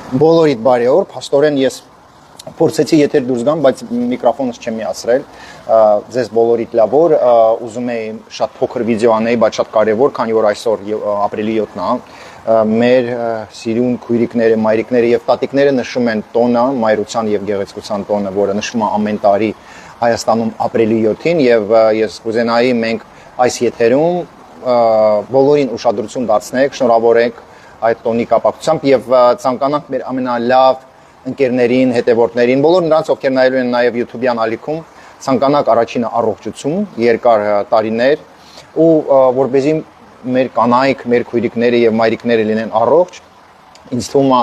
Բոլորիդ բարի օր, փաստորեն ես փորձեցի եթեր դուրս գամ, բայց միկրոֆոնս չեմ միացրել։ Ձեզ բոլորիդ լավ օր, ուզում էի շատ փոքր վիդեո անել, բայց շատ կարևոր, քանի որ այսօր ապրիլի 7-ն է, մեր սիրուն քույրիկները, մայրիկները եւ տատիկները նշում են տոնը, մայրության եւ գեղեցկության տոնը, որը նշվում է ամեն տարի Հայաստանում ապրիլի 7-ին եւ ես կուզենայի մենք այս եթերում բոլորին ուշադրություն դարձնենք, շնորհավորենք այդ տոնի կապակցությամբ եւ ցանկանանք մեր ամենալավ ընկերներին, հետևորդներին, բոլոր նրանց, ովքեր նայելու են նաեւ YouTube-յան ալիքում, ցանկանանք առաջինը առողջություն, երկար տարիներ ու որպեսզի մեր կանայք, մեր քույրիկները եւ մայրիկները լինեն առողջ, ինձ թվում է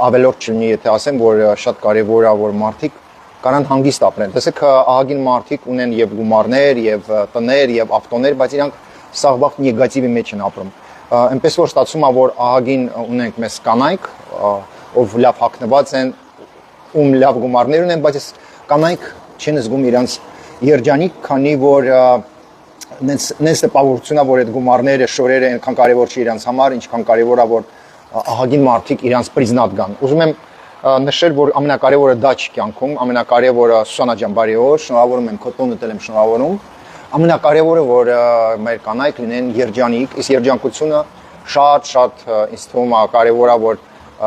ավելորդ չլինի, եթե ասեմ, որ շատ կարեւոր է, որ մարդիկ կարան հանգիստ ապրեն։ Տեսեք, ահագին մարդիկ ունեն եւ գումարներ, եւ տներ, եւ ավտոներ, բայց իրանք սաղբաղ նեգատիվի մեջ են ապրում։ Այնպես որ ստացվում է, որ ահագին ունենք մեզ կանայք, ով լավ հագնված են, ում լավ գումարներ ունեն, բայց կանայք չեն զգում իրանց երջանիկ, քանի որ նենց տպավորությունն է, որ այդ գումարները, շորերը այնքան կարևոր չի իրանց համար, ինչքան կարևոր է, որ ահագին մարդիկ իրանց պրիզնատ գան։ Ուզում եմ նշել, որ ամենակարևորը դա չի կյանքում, ամենակարևորը Սուսանա ջան, բարի օր, շնորհավորում եմ քո տոնը եմ շնորհավորում։ Ամենակարևորը, որ մեր կանայք լինեն երջանիկ, իսկ երջանկությունը շատ ինձ թվում է կարևոր է, որ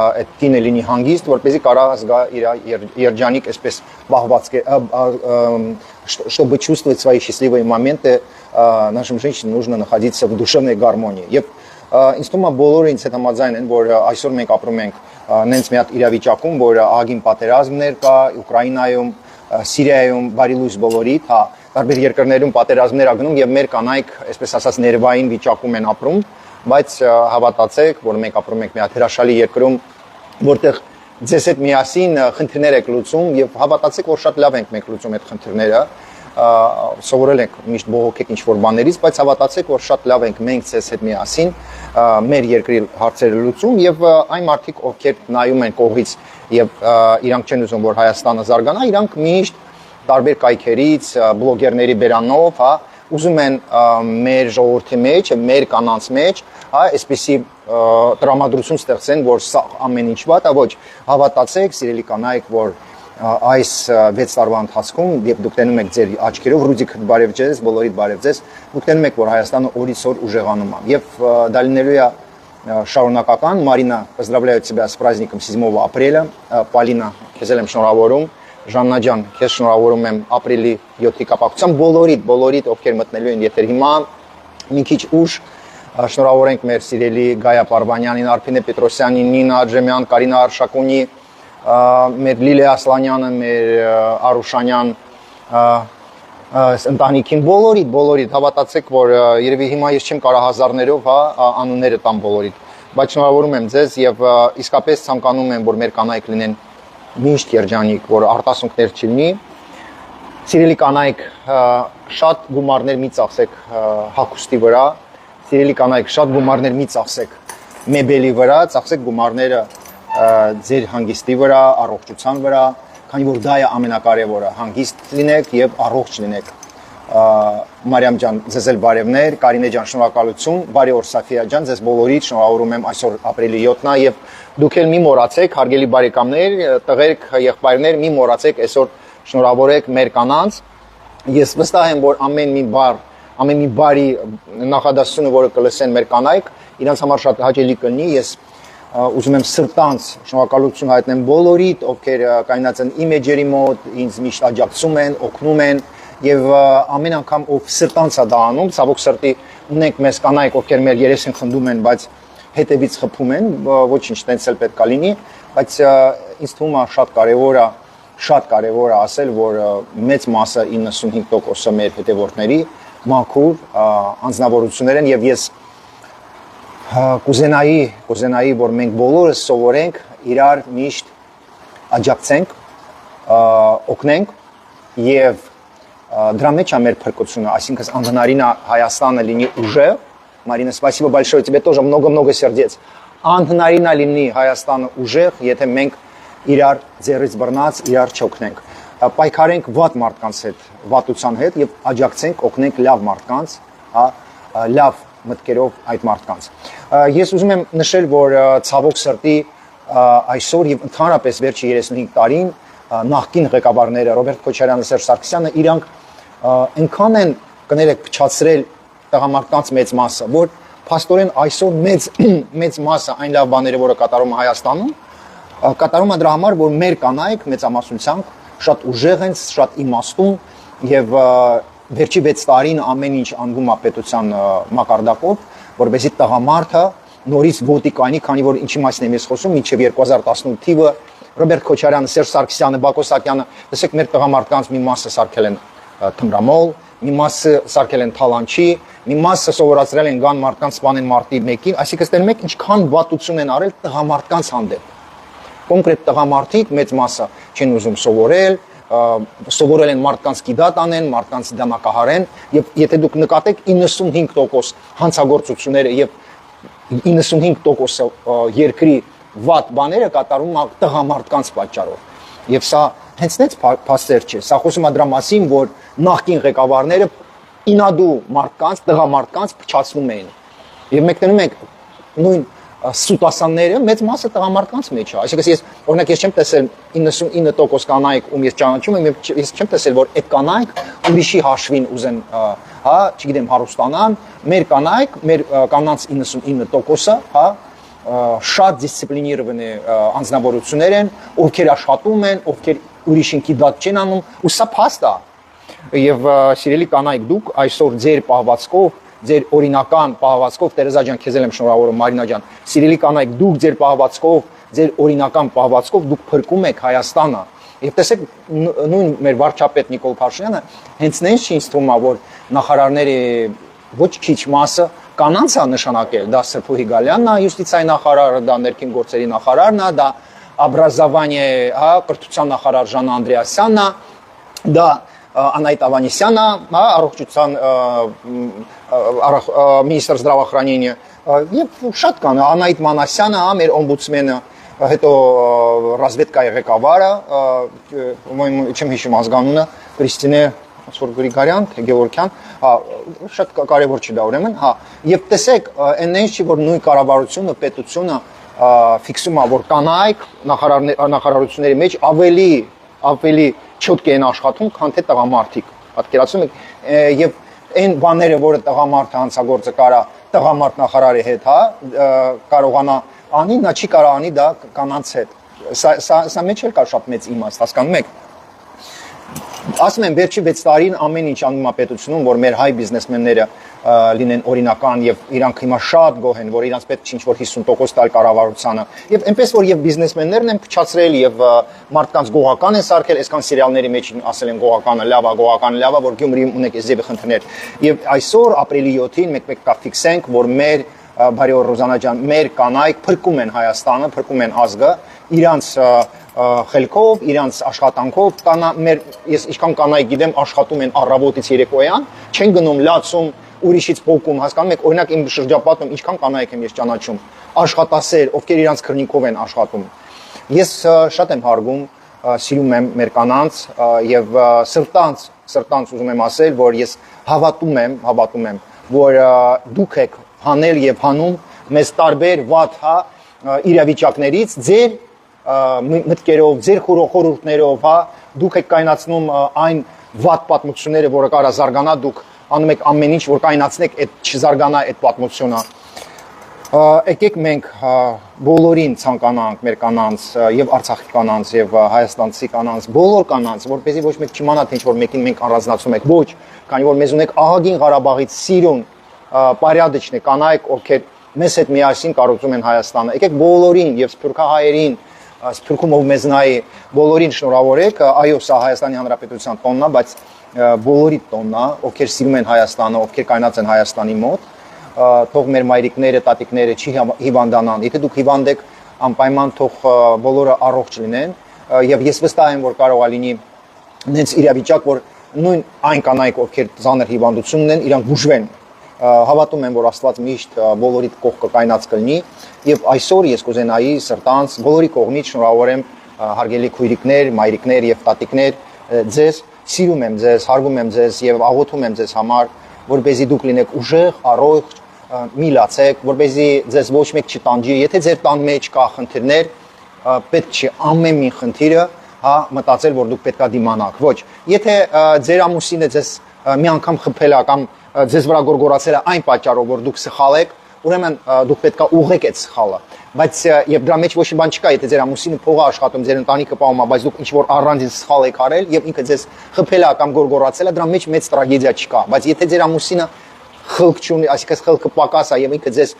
այդ կինը լինի հանգիստ, որպեսզի կարա զգա իր երջանիկ, այսպես пахватски, чтобы чувствовать свои счастливые моменты, нашим женщинам нужно находиться в душевной гармонии. Եվ ինձ թվում է բոլորը ինձ հետ համաձայն են, որ այսօր մենք ապրում ենք նենց մի հատ իրավիճակում, որ ագին պատերազմներ կա Ուկրաինայում, Սիրիայում, բարի լույս բոլորիդ, հա, տարբեր երկրներում պատերազմներ ա գնում եւ մեր կանայք, այսպես ասած, ներվային վիճակում են ապրում, բայց հավատացեք, որ մենք ապրում ենք մի հատ հրաշալի երկրում, որտեղ ձեզ հետ միասին խնդիրներ եք լուծում եւ հավատացեք, որ շատ լավ ենք մենք լուծում այդ խնդիրները, սովորել ենք միշտ բողոքեք ինչ-որ բաներից, բայց հավատացեք, որ շատ լավ ենք մենք ձեզ հետ միասին մեր երկրի հարցերը լուծում եւ այն մարդիկ, ովքեր նայում են կողից եւ իրանք չեն ուզում, որ Հայաստանը զարգանա, իրանք միշտ տարբեր կայքերից, բլոգերների բերանով, հա, ուզում են մեր ժողովրդի մեջ, մեր կանանց մեջ, հա, այսպեսի տրամադրություն ստեղծեն, որ սա ամեն ինչ վատ է, ոչ, հավատացեք, սիրելի կանայք, որ այս 6 տարվա ընթացքում, երբ դուք տենում եք ձեր աչքերով, Ռուդիկ բարև ձեզ, բոլորիդ բարև ձեզ, դուք տենում եք, որ Հայաստանը օրից օր ուժեղանում է։ Եվ դա լինելու է շարունակական։ Մարինա, поздравляю тебя с праздником 7 апреля. Полина, քեզ եմ շնորհավորում։ Ժաննա ջան, քեզ շնորհավորում եմ ապրիլի 7-ի կապակցությամբ բոլորիդ, ովքեր մտնելու են եթեր հիմա, մի քիչ ուշ շնորհավորենք մեր սիրելի Գայա Պարվանյանին, Արփինե Պետրոսյանին, Նինա Աջեմյան, Կարինա Արշակունի, մեր Լիլիա Ասլանյանը, մեր Արուշանյան ընտանիքին, բոլորիդ, հավատացեք, որ երևի հիմա ես չեմ կարող հազարներով, հա, անունները տամ բոլորիդ, բայց շնորհավորում եմ ձեզ եւ իսկապես ցանկանում եմ, որ մեր կանայք լինեն միշտ երջանիկ, որ արտասունքներ չլինի։ Սիրելի կանայք, շատ գումարներ մի ծախսեք հագուստի վրա, սիրելի կանայք, շատ գումարներ մի ծախսեք մեբելի վրա, ծախսեք գումարները ձեր հանգիստի վրա, առողջության վրա, քանի որ դա է ամենակարևորը, հանգիստ լինեք եւ առողջ լինեք։ Մարիամ ջան, ձեզ էլ բարևներ, Կարինե ջան, շնորհակալություն, բարի օր Սաֆիա ջան, ձեզ բոլորիդ շնորհավորում եմ այսօր ապրիլի 7-ն է եւ դուք էլ մի մոռացեք, հարգելի բարեկամներ, տղերք, եղբայրներ, մի մոռացեք այսօր շնորհավորեք մեր կանանց։ Ես վստահ եմ, որ ամեն մի բարի նախադասությունը, որը կլսեն մեր կանայք, իրանց համար շատ հաճելի կլինի։ Ես ուզում եմ սրտանց շնորհակալություն հայտնեմ բոլորիդ, ովքեր կայնած են իմ էջերի մոտ, ինձ միշտ աջակցում են, օգնում են եւ ամեն անգամ ով սրտանց է դա անում, ցավոք սրտի ունենք մեզ կանայք, ովքեր մեր երեսին խնդում են, բայց հետևից խփում են, ոչինչ տենց էլ պետք է լինի, բայց ինձ թվում է շատ կարևոր է ասել, որ մեծ մասը 95% մեր հետևորդների մաքուր անձնավորություններ են եւ ես կուզենայի, որ մենք բոլորս սովորենք իրար միշտ աջակցենք, օգնենք եւ դրա մեջ է մեր փրկությունը, այսինքն անհնարին է Հայաստանը լինի ուժեղ։ Марина, спасибо большое, тебе тоже много-много сердец. Անհնարին է լինի Հայաստանը ուժեղ, եթե մենք իրար ձեռից բռնած, իրար չօգնենք։ Պայքարենք վատ մարդկանց հետ, վատության հետ եւ աջակցենք, օգնենք լավ մարդկանց, հա, լավ մտքերով այդ մարդկանց։ Ես ուզում եմ նշել, որ ցավոք սրտի այսօր եւ ընդհանրապես վերջի 35 տարին նախկին ղեկավարները Ռոբերտ Քոչարյանը, Սերժ Սարգսյանը իրանք այնքան են կներեք փչացրել տղամարդկանց մեծ մասը, որ փաստորեն այսօր մեծ մասը այն լավ բաները, որը կատարում է Հայաստանում, կատարում է դրա համար, որ մեր կանայք մեծամասնությամբ շատ ուժեղ են, շատ իմաստուն եւ վերջի 6 տարին ամեն ինչ անգում է պետության մակարդակով, որովհետեւ տղամարդը նորից ոտի կանի, քանի որ ինչի մասին եմ ես խոսում, մինչև 2018 թիվը Ռոբերտ Քոչարյանը, Սերժ Սարգսյանը, Բակո Սահակյանը, տեսեք մեր տղամարդկանց մի մասը սարքել են թմրամոլ, մի մասը սարքել են թալանչի, մի մասը սովորացրել են գան մարդկանց սպանեն մարտի 1-ին, այսինքն ստերում եք ինչքան վատություն են արել տղամարդկանց հանդեպ։ Կոնկրետ տղամարդիկ մեծ մասը չեն ուզում սովորել, սովորել են մարդկանց կիդատ անեն, մարդկանց դամակահարեն, եւ եթե դուք նկատեք 95% հանցագործությունները եւ 95% երկրի վատ բաները կատարում է տղամարդկանց պատճառով։ Եվ սա հենց նենց փաստեր չէ, սա խոսում է դրա մասին, որ նախկին ղեկավարները ինադու մարդկանց, տղամարդկանց փչացնում էին։ Եվ մենք տնում ենք նույն սուտասանները մեծ մասը տղամարդկանց մեջ է։ Այսինքն ես օրինակ ես չեմ տեսել 99% կանայք, ում ես ճանաչում եմ, ես չեմ տեսել, որ այդ կանայք ուրիշի հաշվին ուզեն, հա, չգիտեմ, հարուստանան, մեր կանայք, մեր կանանց 99%-ը, հա, շատ դիսցիպլինիրованные անձնավորություններ են, ովքեր աշխատում են, ովքեր ուրիշին կիդատ չեն անում, ու սա փաստ է։ Եվ սիրելի կանայք, դուք այսօր ձեր պահվածքով, ձեր օրինական պահվածքով, Տերեզա ջան, քեզ եմ շնորհավորում, Մարինա ջան, սիրելի կանայք, դուք ձեր պահվածքով, ձեր օրինական պահվածքով դուք փրկում եք Հայաստանը։ Եվ տեսեք նույն մեր վարչապետ Նիկոլ Փաշինյանը հենց նենց չի ինձ թվում, որ նախարարների ոչ քիչ մասը կանանց է նշանակել, դա Սրփուհի Գալյանն է, յուստիցիայի նախարարը, դա ներքին գործերի նախարարն է, դա образование, հա, կրթության նախարար Ժանա Անդրեասյանն է, դա Անայտ Ավանեսյանը, հա, առողջության министр здравоохранения, եւ շատ կան, Անայտ Մանասյանը, հա, մեր օմբուդսմենը, հետո разведкայի ղեկավարը, չեմ հիշում ազգանունը, Կրիստինե Սոր Գրիգարյան, թե Գևորգյան, հա, շատ կարևոր չի դա ուրեմն, հա, եւ տեսեք, այնպես չի, որ նույն կառավարությունը, պետությունը ֆիքսում է, որ կանայք նախարարությունների մեջ ավելի չոտք են աշխատում, քան թե տղամարդիկ։ Պատկերացնում եք, եւ այն բաները, որը տղամարդը հանցագործը կարա տղամարդ նախարարի հետ, հա, կարողանա անի, նա չի կարող անի դա կանանց հետ։ Սա մեջ էլ կա շատ մեծ իմաստ, հասկանում եք։ Ասում եմ, վերջի 6 տարին ամեն ինչ անում է պետությունում, որ մեր հայ բիզնեսմենները լինեն օրինական եւ իրանք հիմա շատ գոհ են, որ իրանք պետք չի ինչ-որ 50% տալ կառավարությանը։ Եվ այնպես որ եւ բիզնեսմեններն են փչացրել եւ մարդկանց գողական են սարքել, այսքան սերիալների մեջ ասել են գողականը լավ է, որ Գյումրիում ունեք այս ձևի խնդիրներ։ Եվ այսօր ապրիլի 7-ին մենք պետք է ֆիքսենք, որ մեր բարի օր Ռոզանա ջան, մեր կանայք փրկում են Հայաստանը, փրկում են ազգը, իրանց խելքով, իրանց աշխատանքով, ես ինչքան կանայք գիտեմ, աշխատում են առավոտից երեկոյան, չեն գնում լացում, ուրիշից փոկում, հասկանում եք, օրինակ իմ շրջապատում ինչքան կանայք եմ ես ճանաչում, աշխատասեր, ովքեր իրանց քրնիկով են աշխատում։ Ես շատ եմ հարգում, սիրում եմ մեր կանանց եւ սրտանց ուզում եմ ասել, որ ես հավատում եմ, որ դուք եք հանել եւ հանում մեզ տարբեր վատ, հա, իրավիճակներից ձեր մտքերով, ձեր խորհուրդներով, հա, դուք եք կայնացնում այն վատ պատմությունները, որը կարա զարգանա, դուք անում եք ամեն ինչ, որ կայնացնեք այդ չզարգանա այդ պատմությունը։ Եկեք մենք բոլորին ցանկանանք մեր կանանց եւ Արցախի կանանց եւ հայաստանցի կանանց, բոլոր կանանց, որպեսզի ոչ մեկ չիմանա թե ինչ որ մեկին մենք առանձնացում ենք, ոչ, քանի որ մեզ ունեք ահագին Ղարաբաղից սիրուն, պարյադիչնե կանայք, ովքեր մեզ հետ միասին կառուցում են Հայաստանը։ Եկեք բոլորին եւ սփյուռքահայերին, Սփյուռքում ով մեզ նայի, բոլորին շնորհավորեք, այո, սա Հայաստանի Հանրապետության տոնն է, բայց բոլորի տոնն է, ովքեր սիրում են Հայաստանը, ովքեր կայնած են Հայաստանի մոտ, թող մեր մայրիկները, տատիկները չի հիվանդանան։ Եթե դուք հիվանդ եք, անպայման թող բոլորը առողջ լինեն, եւ ես վստահ եմ, որ կարող է լինի նենց իրավիճակ, որ նույն այն կանայք, ովքեր ծանր հիվանդություն ունեն, իրանք բուժվեն։ Հավատում եմ, որ Աստված միշտ բոլորի կողքը կայնած կլինի եւ այսօր ես կուզենայի սրտանց բոլորի կողմից շնորհավորեմ հարգելի քույրիկներ, մայրիկներ եւ տատիկներ, ձեզ սիրում եմ ձեզ, հարգում եմ ձեզ եւ աղոթում եմ ձեզ համար, որպեսզի դուք լինեք ուժեղ, առողջ, մի լացեք, որպեսզի ձեզ ոչ մեկ չտանջի, եթե ձեր տան մեջ կա խնդիրներ, պետք չի ամեն մի խնդիրը հա մտածել որ դուք պետքա դիմանաք ոչ եթե ձեր ամուսինը ձեզ մի անգամ խփել է կամ ձեզ վրա գորգորացել է այն պատճառով որ դուք սխալ եք ուրեմն դուք պետքա ուղղեք այդ սխալը բայց եւ դրա մեջ ոչ մի բան չկա եթե ձեր ամուսինը փող է աշխատում ձեր ընտանիքը պահում է բայց դուք ինչ որ առանձին սխալ եք արել եւ ինքը ձեզ խփել է կամ գորգորացել է դրա մեջ մեծ տրագեդիա չկա բայց եթե ձեր ամուսինը խելք չունի այսինքն խելքը պակաս է եւ ինքը ձեզ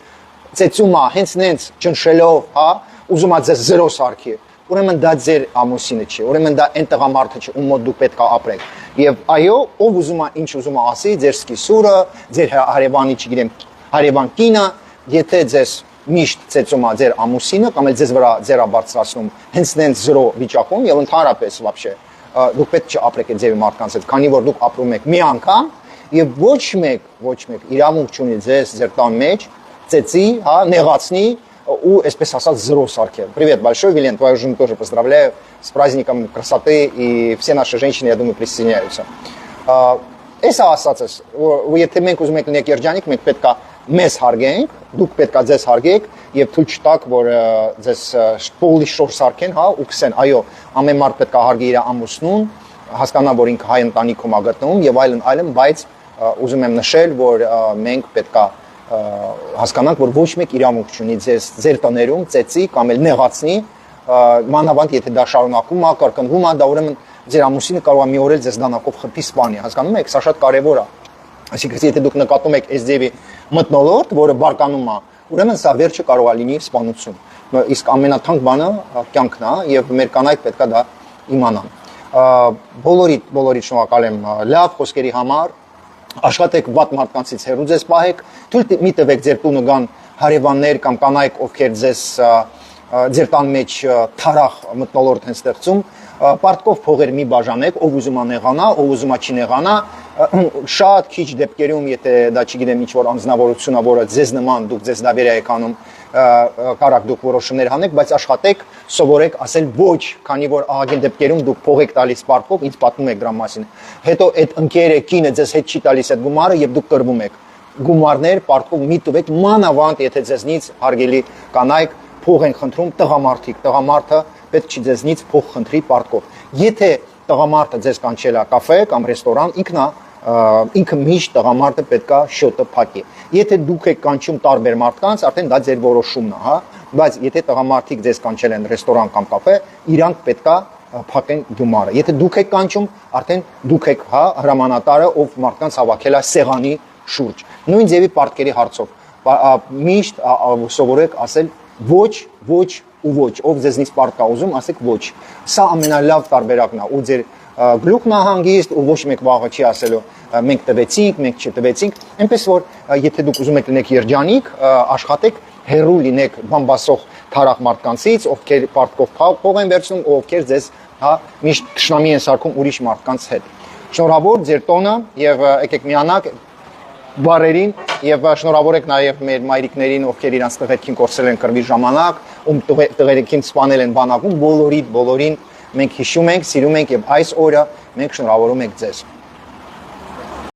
ծեծում է հենց նենց ճնշելով հա ուզում է ձեզ զրո սարքի ուրեմն դա ձեր ամուսինը չի ուրեմն դա այն տղամարդը չի ում մոտ դուք պետքա ապրեք եւ այո ով ուզում է ինչ ուզում է ասի ձեր սկիսուրը ձեր հարևանի չգիտեմ հարևան կինը եթե ձեզ միշտ ծեծում է ձեր ամուսինը կամ էլ ձեզ վրա ձերա բարձրացնում հենց նենց զրո վիճակում եւ ընդհանրապես вообще դուք պետք չի ապրեք այդ ձևի մարդկանց հետ քանի որ դուք ապրում եք մի անգամ եւ ոչ մեկ իրավունք չունի ձեզ ձեր տան մեջ ծեծի հա նեղացնի у այսպես ասած զրո сарке. Привет большой, Вилен, твою жену тоже поздравляю с праздником красоты и все наши женщины, я думаю, присоединяются. Էսա ասածս, ու եթե մենք ուզում ենք լինենք երջանիկ, մենք պետքա մեզ հարգենք, դուք պետքա ձեզ հարգեք եւ թույլ չտաք, որ ձեզ պոլի շոր սարքեն, հա, ու կսեն, այո, ամեն մարդ պետքա հարգի իր ամուսնուն, հասկանա, որ ինքը հայ ընտանիքում է գտնվում եւ այլն, բայց ուզում եմ նշել, որ մենք պետքա հասկանանք, որ ոչ մեկ իրավունք չունի ձեր տներում ծեծի կամ էլ նեղացնի, մանավանդ եթե դա շարունակում է, կրկնվում է, դա ուրեմն ձեր ամուսինը կարող է մի օր էլ ձեզ դանակով խփի սպանի, հասկանում եք, սա շատ կարևոր է։ Այսինքն եթե դուք նկատում եք այս ձևի մթնոլորտ, որը բարկանում է, ուրեմն սա վերջը կարող է լինի սպանություն։ Իսկ ամենաթանկ բանը կյանքն է եւ մեր կանայք պետքա դա իմանան։ Բոլորիդ շնորհակալ եմ լավ խոսքերի համար։ Աշխատեք վատ մարդկանցից հեռու ձեզ պահեք, թույլ մի տվեք ձեր տունը գան հարևաններ կամ կանայք, ովքեր ձեր տան մեջ թարախ մթնոլորտ են ստեղծում, պարտքով փողեր մի բաժանեք, ով ուզում է նեղանա, ով ուզում է չի նեղանա, շատ քիչ դեպքերում, եթե դա չգիտեմ ինչ որ անձնավորություն է, որը ձեզ նման դուք ձեզ դավեր եք անում, կարակ դուք որոշումներ հանեք, բայց աշխատեք, սովորեք ասել ոչ, քանի որ ահագին դեպքերում դուք փող եք տալիս պարտքով, ինձ պատմում եք դրա մասին։ Հետո այդ ընկերը կինը ձեզ հետ չի տալիս այդ գումարը եւ դուք կռվում եք։ Գումարներ պարտքով մի տվեք, մանավանդ եթե ձեզնից հարգելի կանայք փող են խնդրում տղամարդիկ, տղամարդը պետք չի ձեզնից փող խնդրի պարտքով։ Եթե տղամարդը ձեզ կանչել է կաֆե կամ ռեստորան, ինքը միշտ տղամարդը պետքա շոտը փակի։ Եթե դուք եք կանչում տարբեր մարդկանց, արդեն դա ձեր որոշումն է, հա, բայց եթե տղամարդիկ ձեզ կանչել են ռեստորան կամ կաֆե, իրանք պետքա փակեն գումարը։ Եթե դուք եք կանչում, արդեն դուք եք, հա, հրամանատարը, ով մարդկանց հավաքել է սեղանի շուրջ։ Նույն ձևի պարտքերի հարցով միշտ սովորեք ասել ոչ ու ոչ, ով ձեզնից պարտք է ուզում, ասեք ոչ։ Սա ամենալավ տարբերակն է, ու ձեր գլուխն է հանգիստ ու ոչ մեկ վաղը չի ասելու մենք տվեցինք, մենք չտվեցինք, այնպես որ եթե դուք ուզում եք լինեք երջանիկ, աշխատեք հեռու լինեք բամբասող թարախ մարդկանցից, ովքեր պարտքով փող են վերցնում, ովքեր ձեզ հա միշտ թշնամի են սարքում ուրիշ մարդկանց հետ։ Շնորհավոր ձեր տոնը եւ եկեք միանաք բարերին եւ շնորհավոր եք նաեւ մեր մայրիկներին, ովքեր իրանց տղերքին կորցրել են կռվի ժամանակ, ում տղերքին սպանել են բանակում, բոլորին մենք հիշում ենք, սիրում ենք եւ այս օրը մենք շնորհավորում ենք ձեզ։